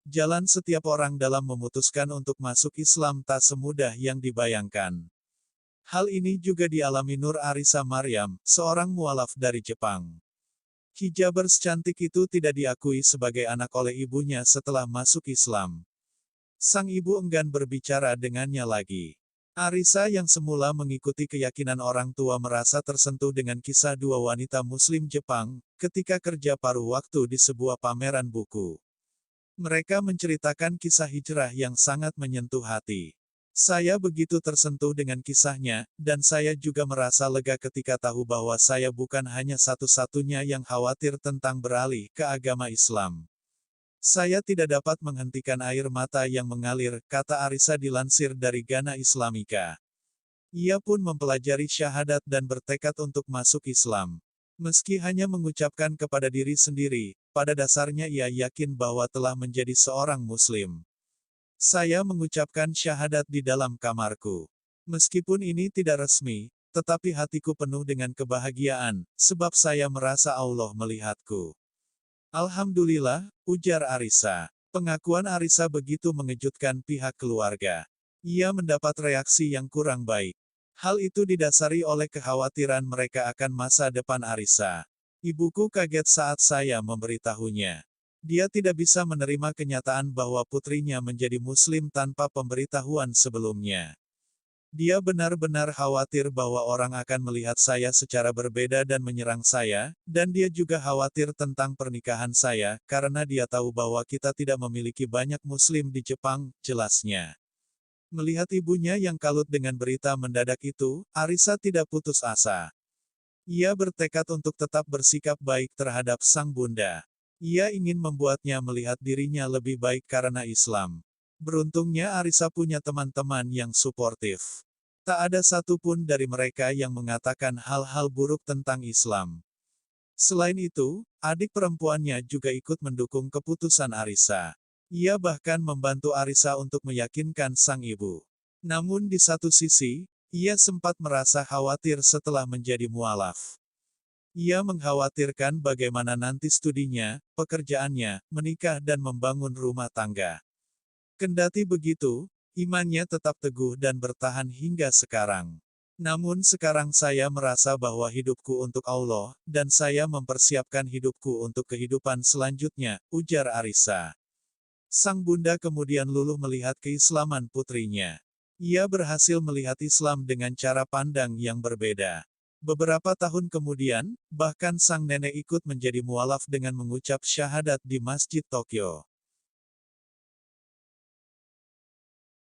jalan setiap orang dalam memutuskan untuk masuk Islam tak semudah yang dibayangkan. Hal ini juga dialami Nur Arisa Maryam, seorang mualaf dari Jepang. Hijabers cantik itu tidak diakui sebagai anak oleh ibunya setelah masuk Islam. Sang ibu enggan berbicara dengannya lagi. Arisa yang semula mengikuti keyakinan orang tua merasa tersentuh dengan kisah dua wanita Muslim Jepang, ketika kerja paruh waktu di sebuah pameran buku. Mereka menceritakan kisah hijrah yang sangat menyentuh hati. Saya begitu tersentuh dengan kisahnya, dan saya juga merasa lega ketika tahu bahwa saya bukan hanya satu-satunya yang khawatir tentang beralih ke agama Islam. Saya tidak dapat menghentikan air mata yang mengalir, kata Arisa dilansir dari Ghana Islamika. Ia pun mempelajari syahadat dan bertekad untuk masuk Islam. Meski hanya mengucapkan kepada diri sendiri, pada dasarnya ia yakin bahwa telah menjadi seorang Muslim. Saya mengucapkan syahadat di dalam kamarku. Meskipun ini tidak resmi, tetapi hatiku penuh dengan kebahagiaan, sebab saya merasa Allah melihatku. Alhamdulillah, ujar Arisa. Pengakuan Arisa begitu mengejutkan pihak keluarga. Ia mendapat reaksi yang kurang baik. Hal itu didasari oleh kekhawatiran mereka akan masa depan Arisa. Ibuku kaget saat saya memberitahunya. Dia tidak bisa menerima kenyataan bahwa putrinya menjadi Muslim tanpa pemberitahuan sebelumnya. Dia benar-benar khawatir bahwa orang akan melihat saya secara berbeda dan menyerang saya, dan dia juga khawatir tentang pernikahan saya, karena dia tahu bahwa kita tidak memiliki banyak Muslim di Jepang, jelasnya. Melihat ibunya yang kalut dengan berita mendadak itu, Arisa tidak putus asa. Ia bertekad untuk tetap bersikap baik terhadap sang bunda. Ia ingin membuatnya melihat dirinya lebih baik karena Islam. Beruntungnya Arisa punya teman-teman yang suportif. Tak ada satupun dari mereka yang mengatakan hal-hal buruk tentang Islam. Selain itu, adik perempuannya juga ikut mendukung keputusan Arisa. Ia bahkan membantu Arisa untuk meyakinkan sang ibu. Namun di satu sisi, ia sempat merasa khawatir setelah menjadi mualaf. Ia mengkhawatirkan bagaimana nanti studinya, pekerjaannya, menikah dan membangun rumah tangga. Kendati begitu, imannya tetap teguh dan bertahan hingga sekarang. Namun sekarang saya merasa bahwa hidupku untuk Allah, dan saya mempersiapkan hidupku untuk kehidupan selanjutnya, ujar Arisa. Sang bunda kemudian luluh melihat keislaman putrinya. Ia berhasil melihat Islam dengan cara pandang yang berbeda. Beberapa tahun kemudian, bahkan sang nenek ikut menjadi mualaf dengan mengucap syahadat di Masjid Tokyo.